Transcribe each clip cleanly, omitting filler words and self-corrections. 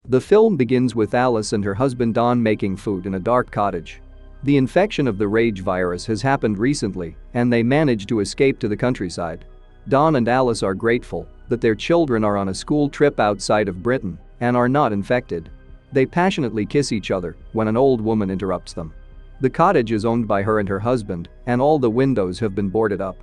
The film begins with Alice and her husband Don making food in a dark cottage. The infection of the rage virus has happened recently, and they manage to escape to the countryside. Don and Alice are grateful that their children are on a school trip outside of Britain and are not infected. They passionately kiss each other when an old woman interrupts them. The cottage is owned by her and her husband, and all the windows have been boarded up.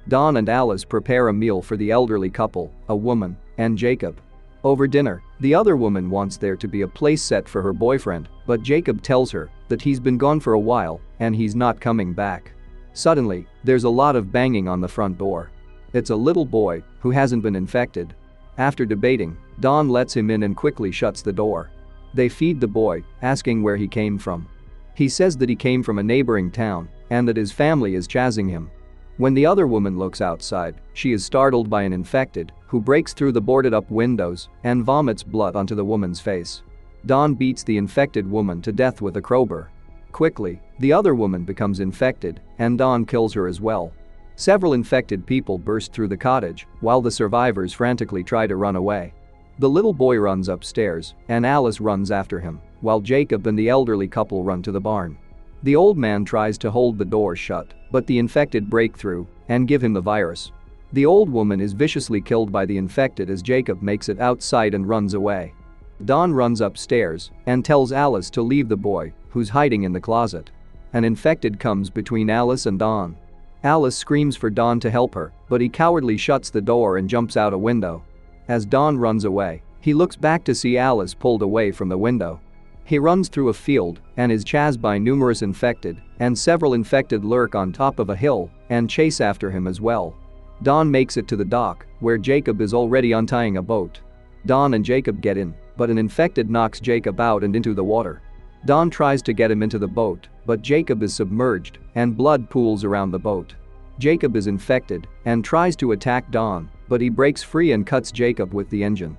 Don and Alice prepare a meal for the elderly couple, a woman, and Jacob. Over dinner, the other woman wants there to be a place set for her boyfriend, but Jacob tells her that he's been gone for a while and he's not coming back. Suddenly, there's a lot of banging on the front door. It's a little boy who hasn't been infected. After debating, Don lets him in and quickly shuts the door. They feed the boy, asking where he came from. He says that he came from a neighboring town and that his family is chasing him. When the other woman looks outside, she is startled by an infected who breaks through the boarded-up windows and vomits blood onto the woman's face. Don beats the infected woman to death with a crowbar. Quickly, the other woman becomes infected and Don kills her as well. Several infected people burst through the cottage while the survivors frantically try to run away. The little boy runs upstairs and Alice runs after him, while Jacob and the elderly couple run to the barn. The old man tries to hold the door shut, but the infected break through and give him the virus. The old woman is viciously killed by the infected as Jacob makes it outside and runs away. Don runs upstairs and tells Alice to leave the boy, who's hiding in the closet. An infected comes between Alice and Don. Alice screams for Don to help her, but he cowardly shuts the door and jumps out a window. As Don runs away, he looks back to see Alice pulled away from the window. He runs through a field and is chased by numerous infected, and several infected lurk on top of a hill and chase after him as well. Don makes it to the dock, where Jacob is already untying a boat. Don and Jacob get in, but an infected knocks Jacob out and into the water. Don tries to get him into the boat, but Jacob is submerged and blood pools around the boat. Jacob is infected and tries to attack Don, but he breaks free and cuts Jacob with the engine.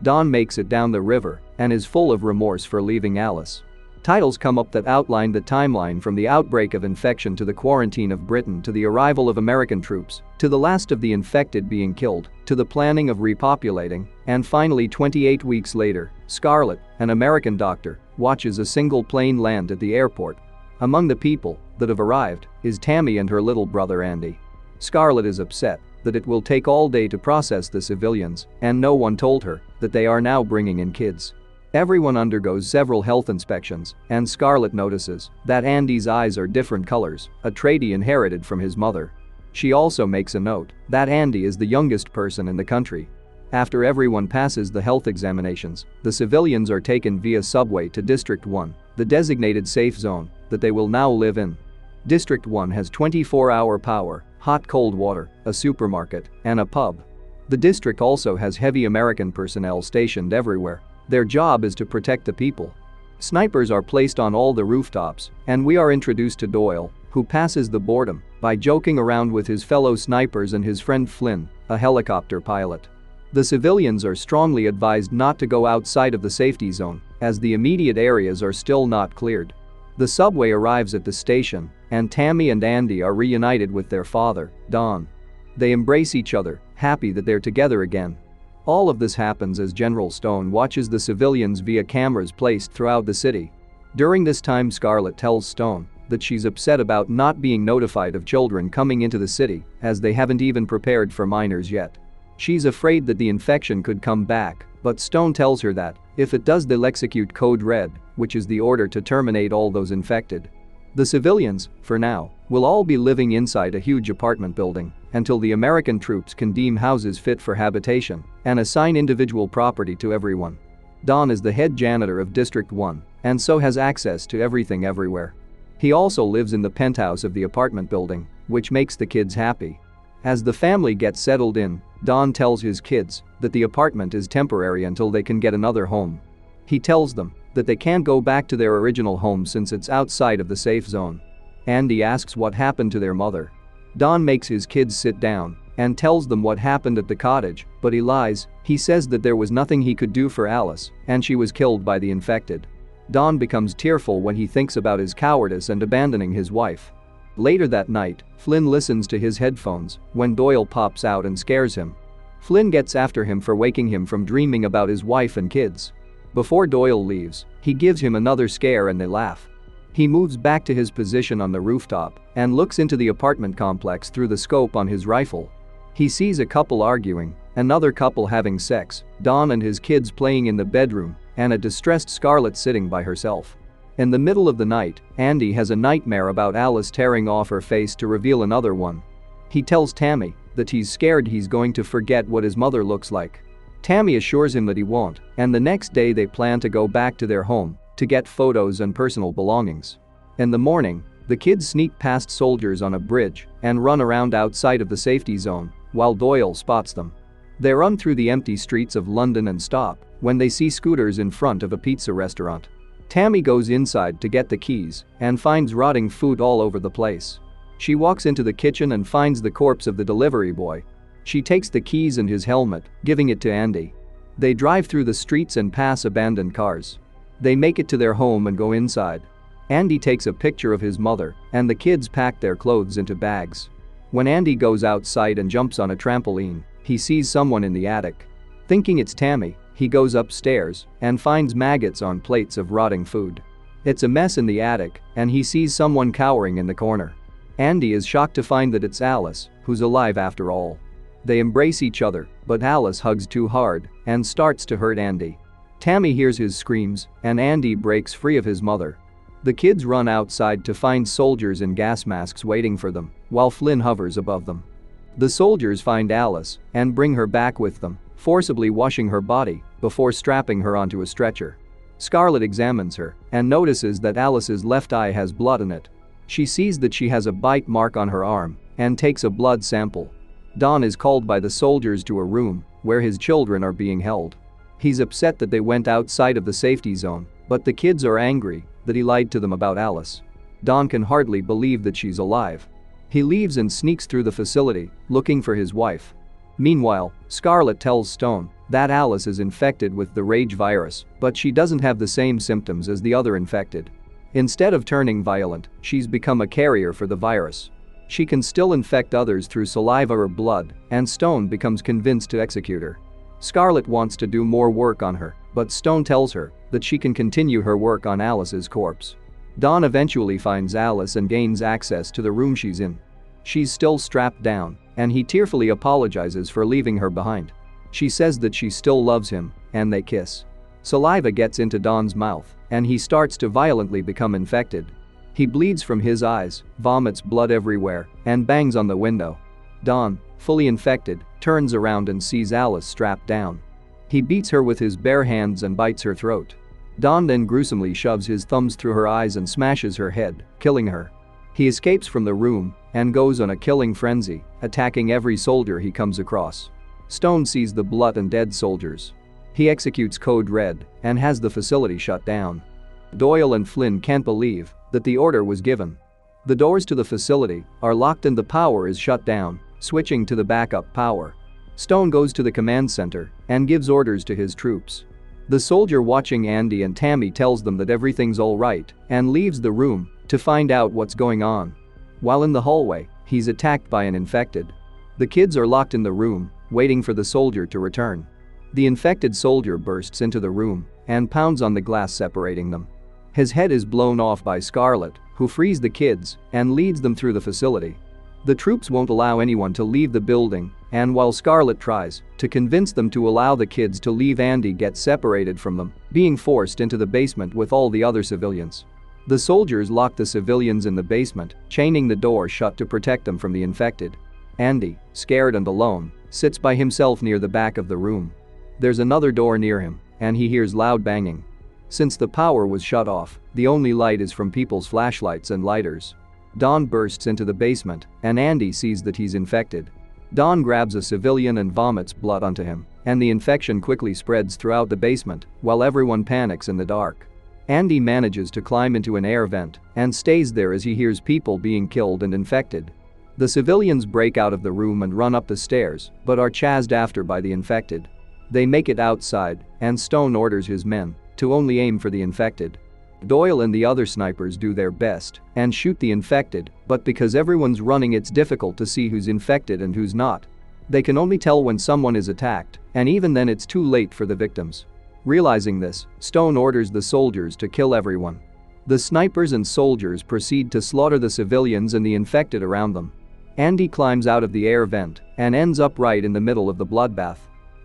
Don makes it down the river and is full of remorse for leaving Alice. Titles come up that outline the timeline from the outbreak of infection to the quarantine of Britain to the arrival of American troops, to the last of the infected being killed, to the planning of repopulating, and finally 28 weeks later, Scarlett, an American doctor, watches a single plane land at the airport. Among the people that have arrived is Tammy and her little brother Andy. Scarlett is upset that it will take all day to process the civilians, and no one told her that they are now bringing in kids. Everyone undergoes several health inspections, and Scarlett notices that Andy's eyes are different colors, a trait he inherited from his mother. She also makes a note that Andy is the youngest person in the country. After everyone passes the health examinations, the civilians are taken via subway to District 1, the designated safe zone that they will now live in. District 1 has 24-hour power, hot-cold water, a supermarket, and a pub. The district also has heavy American personnel stationed everywhere. Their job is to protect the people. Snipers are placed on all the rooftops, and we are introduced to Doyle, who passes the boredom by joking around with his fellow snipers and his friend Flynn, a helicopter pilot. The civilians are strongly advised not to go outside of the safety zone, as the immediate areas are still not cleared. The subway arrives at the station, and Tammy and Andy are reunited with their father, Don. They embrace each other, happy that they're together again. All of this happens as General Stone watches the civilians via cameras placed throughout the city. During this time, Scarlett tells Stone that she's upset about not being notified of children coming into the city, as they haven't even prepared for minors yet. She's afraid that the infection could come back, but Stone tells her that if it does, they'll execute Code Red, which is the order to terminate all those infected. The civilians, for now, will all be living inside a huge apartment building until the American troops can deem houses fit for habitation and assign individual property to everyone. Don is the head janitor of District 1 and so has access to everything everywhere. He also lives in the penthouse of the apartment building, which makes the kids happy. As the family gets settled in, Don tells his kids that the apartment is temporary until they can get another home. He tells them that they can't go back to their original home since it's outside of the safe zone. Andy asks what happened to their mother. Don makes his kids sit down and tells them what happened at the cottage, but he lies. He says that there was nothing he could do for Alice and she was killed by the infected. Don becomes tearful when he thinks about his cowardice and abandoning his wife. Later that night, Flynn listens to his headphones when Doyle pops out and scares him. Flynn gets after him for waking him from dreaming about his wife and kids. Before Doyle leaves, he gives him another scare and they laugh. He moves back to his position on the rooftop and looks into the apartment complex through the scope on his rifle. He sees a couple arguing, another couple having sex, Don and his kids playing in the bedroom, and a distressed Scarlett sitting by herself. In the middle of the night, Andy has a nightmare about Alice tearing off her face to reveal another one. He tells Tammy that he's scared he's going to forget what his mother looks like. Tammy assures him that he won't, and the next day they plan to go back to their home to get photos and personal belongings. In the morning, the kids sneak past soldiers on a bridge and run around outside of the safety zone while Doyle spots them. They run through the empty streets of London and stop when they see scooters in front of a pizza restaurant. Tammy goes inside to get the keys and finds rotting food all over the place. She walks into the kitchen and finds the corpse of the delivery boy. She takes the keys and his helmet, giving it to Andy. They drive through the streets and pass abandoned cars. They make it to their home and go inside. Andy takes a picture of his mother, and the kids pack their clothes into bags. When Andy goes outside and jumps on a trampoline, he sees someone in the attic. Thinking it's Tammy, he goes upstairs and finds maggots on plates of rotting food. It's a mess in the attic, and he sees someone cowering in the corner. Andy is shocked to find that it's Alice, who's alive after all. They embrace each other, but Alice hugs too hard and starts to hurt Andy. Tammy hears his screams, and Andy breaks free of his mother. The kids run outside to find soldiers in gas masks waiting for them, while Flynn hovers above them. The soldiers find Alice and bring her back with them, forcibly washing her body before strapping her onto a stretcher. Scarlett examines her and notices that Alice's left eye has blood in it. She sees that she has a bite mark on her arm and takes a blood sample. Don is called by the soldiers to a room where his children are being held. He's upset that they went outside of the safety zone, but the kids are angry that he lied to them about Alice. Don can hardly believe that she's alive. He leaves and sneaks through the facility, looking for his wife. Meanwhile, Scarlett tells Stone that Alice is infected with the rage virus, but she doesn't have the same symptoms as the other infected. Instead of turning violent, she's become a carrier for the virus. She can still infect others through saliva or blood, and Stone becomes convinced to execute her. Scarlett wants to do more work on her, but Stone tells her that she can continue her work on Alice's corpse. Don eventually finds Alice and gains access to the room she's in. She's still strapped down, and he tearfully apologizes for leaving her behind. She says that she still loves him, and they kiss. Saliva gets into Don's mouth, and he starts to violently become infected. He bleeds from his eyes, vomits blood everywhere, and bangs on the window. Don, fully infected, turns around and sees Alice strapped down. He beats her with his bare hands and bites her throat. Don then gruesomely shoves his thumbs through her eyes and smashes her head, killing her. He escapes from the room and goes on a killing frenzy, attacking every soldier he comes across. Stone sees the blood and dead soldiers. He executes Code Red and has the facility shut down. Doyle and Flynn can't believe that the order was given. The doors to the facility are locked and the power is shut down, switching to the backup power. Stone goes to the command center and gives orders to his troops. The soldier watching Andy and Tammy tells them that everything's all right and leaves the room to find out what's going on. While in the hallway, he's attacked by an infected. The kids are locked in the room, waiting for the soldier to return. The infected soldier bursts into the room and pounds on the glass separating them. His head is blown off by Scarlett, who frees the kids and leads them through the facility. The troops won't allow anyone to leave the building, and while Scarlett tries to convince them to allow the kids to leave, Andy gets separated from them, being forced into the basement with all the other civilians. The soldiers lock the civilians in the basement, chaining the door shut to protect them from the infected. Andy, scared and alone, sits by himself near the back of the room. There's another door near him, and he hears loud banging. Since the power was shut off, the only light is from people's flashlights and lighters. Don bursts into the basement, and Andy sees that he's infected. Don grabs a civilian and vomits blood onto him, and the infection quickly spreads throughout the basement while everyone panics in the dark. Andy manages to climb into an air vent and stays there as he hears people being killed and infected. The civilians break out of the room and run up the stairs, but are chased after by the infected. They make it outside, and Stone orders his men to only aim for the infected. Doyle and the other snipers do their best and shoot the infected, but because everyone's running, it's difficult to see who's infected and who's not. They can only tell when someone is attacked, and even then it's too late for the victims. Realizing this, Stone orders the soldiers to kill everyone. The snipers and soldiers proceed to slaughter the civilians and the infected around them. Andy climbs out of the air vent and ends up right in the middle of the bloodbath.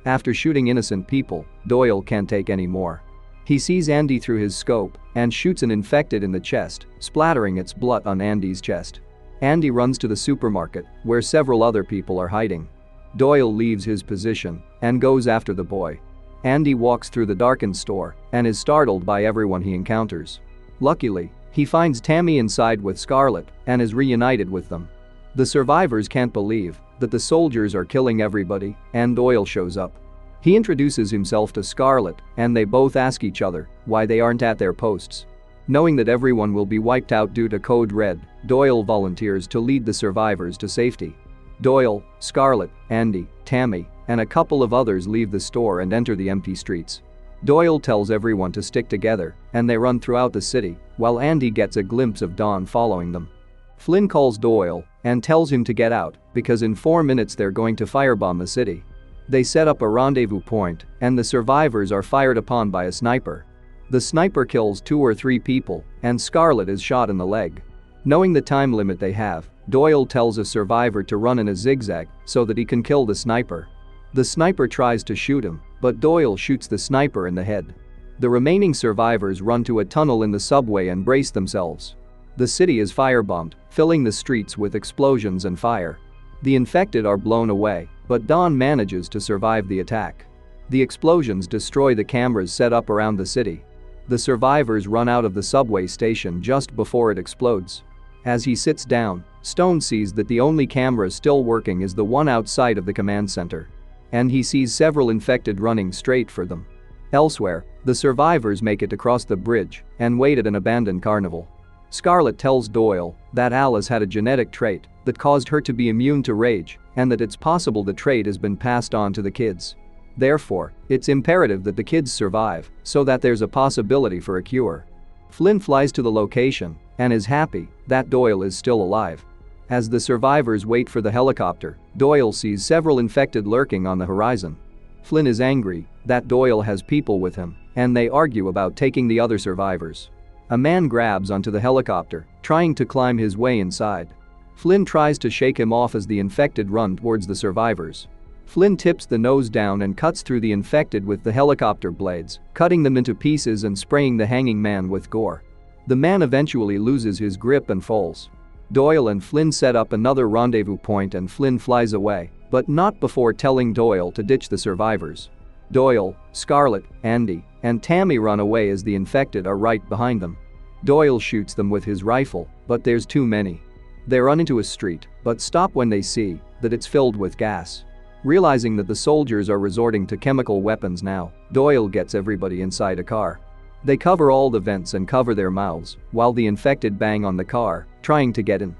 After shooting innocent people, Doyle can't take any more. He sees Andy through his scope and shoots an infected in the chest, splattering its blood on Andy's chest. Andy runs to the supermarket, where several other people are hiding. Doyle leaves his position and goes after the boy. Andy walks through the darkened store and is startled by everyone he encounters. Luckily, he finds Tammy inside with Scarlett and is reunited with them. The survivors can't believe that the soldiers are killing everybody, and Doyle shows up. He introduces himself to Scarlett and they both ask each other why they aren't at their posts. Knowing that everyone will be wiped out due to Code Red, Doyle volunteers to lead the survivors to safety. Doyle, Scarlett, Andy, Tammy, and a couple of others leave the store and enter the empty streets. Doyle tells everyone to stick together and they run throughout the city while Andy gets a glimpse of Dawn following them. Flynn calls Doyle and tells him to get out because in 4 minutes they're going to firebomb the city. They set up a rendezvous point and the survivors are fired upon by a sniper. The sniper kills 2 or 3 people and Scarlett is shot in the leg. Knowing the time limit they have, Doyle tells a survivor to run in a zigzag so that he can kill the sniper. The sniper tries to shoot him, but Doyle shoots the sniper in the head. The remaining survivors run to a tunnel in the subway and brace themselves. The city is firebombed, filling the streets with explosions and fire. The infected are blown away, but Dawn manages to survive the attack. The explosions destroy the cameras set up around the city. The survivors run out of the subway station just before it explodes. As he sits down, Stone sees that the only camera still working is the one outside of the command center. And he sees several infected running straight for them. Elsewhere, the survivors make it across the bridge and wait at an abandoned carnival. Scarlett tells Doyle that Alice had a genetic trait that caused her to be immune to rage and that it's possible the trait has been passed on to the kids. Therefore, it's imperative that the kids survive so that there's a possibility for a cure. Flynn flies to the location and is happy that Doyle is still alive. As the survivors wait for the helicopter, Doyle sees several infected lurking on the horizon. Flynn is angry that Doyle has people with him and they argue about taking the other survivors. A man grabs onto the helicopter, trying to climb his way inside. Flynn tries to shake him off as the infected run towards the survivors. Flynn tips the nose down and cuts through the infected with the helicopter blades, cutting them into pieces and spraying the hanging man with gore. The man eventually loses his grip and falls. Doyle and Flynn set up another rendezvous point and Flynn flies away, but not before telling Doyle to ditch the survivors. Doyle, Scarlett, Andy, and Tammy run away as the infected are right behind them. Doyle shoots them with his rifle, but there's too many. They run into a street, but stop when they see that it's filled with gas. Realizing that the soldiers are resorting to chemical weapons now, Doyle gets everybody inside a car. They cover all the vents and cover their mouths, while the infected bang on the car, trying to get in.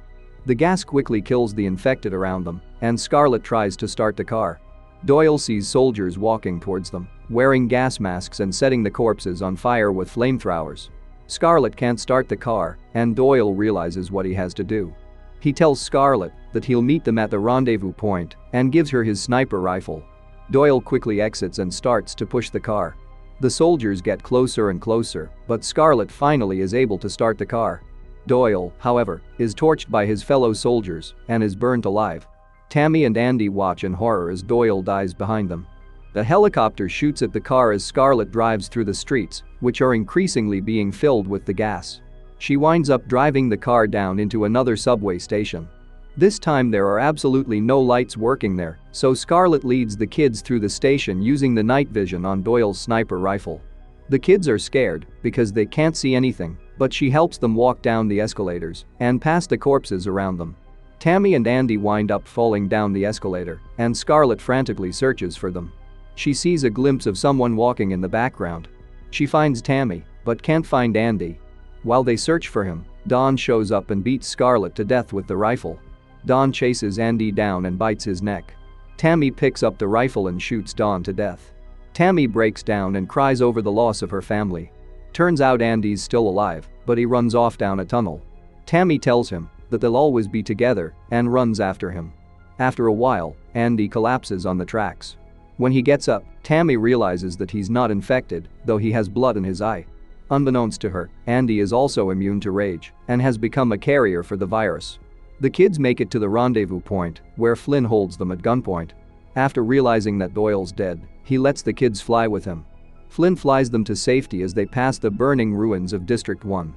The gas quickly kills the infected around them, and Scarlett tries to start the car. Doyle sees soldiers walking towards them, wearing gas masks and setting the corpses on fire with flamethrowers. Scarlett can't start the car, and Doyle realizes what he has to do. He tells Scarlett that he'll meet them at the rendezvous point and gives her his sniper rifle. Doyle quickly exits and starts to push the car. The soldiers get closer and closer, but Scarlett finally is able to start the car. Doyle, however, is torched by his fellow soldiers and is burnt alive. Tammy and Andy watch in horror as Doyle dies behind them. The helicopter shoots at the car as Scarlett drives through the streets, which are increasingly being filled with the gas. She winds up driving the car down into another subway station. This time there are absolutely no lights working there, so Scarlett leads the kids through the station using the night vision on Doyle's sniper rifle. The kids are scared because they can't see anything, but she helps them walk down the escalators and past the corpses around them. Tammy and Andy wind up falling down the escalator, and Scarlett frantically searches for them. She sees a glimpse of someone walking in the background. She finds Tammy, but can't find Andy. While they search for him, Dawn shows up and beats Scarlett to death with the rifle. Dawn chases Andy down and bites his neck. Tammy picks up the rifle and shoots Dawn to death. Tammy breaks down and cries over the loss of her family. Turns out Andy's still alive, but he runs off down a tunnel. Tammy tells him that they'll always be together and runs after him. After a while, Andy collapses on the tracks. When he gets up, Tammy realizes that he's not infected, though he has blood in his eye. Unbeknownst to her, Andy is also immune to rage and has become a carrier for the virus. The kids make it to the rendezvous point, where Flynn holds them at gunpoint. After realizing that Doyle's dead, he lets the kids fly with him. Flynn flies them to safety as they pass the burning ruins of District 1.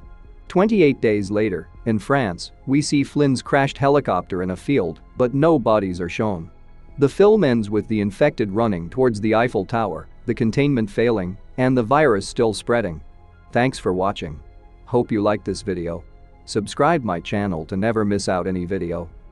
28 days later, in France, we see Flynn's crashed helicopter in a field, but no bodies are shown. The film ends with the infected running towards the Eiffel Tower, the containment failing, and the virus still spreading. Thanks for watching. Hope you liked this video. Subscribe my channel to never miss out any video.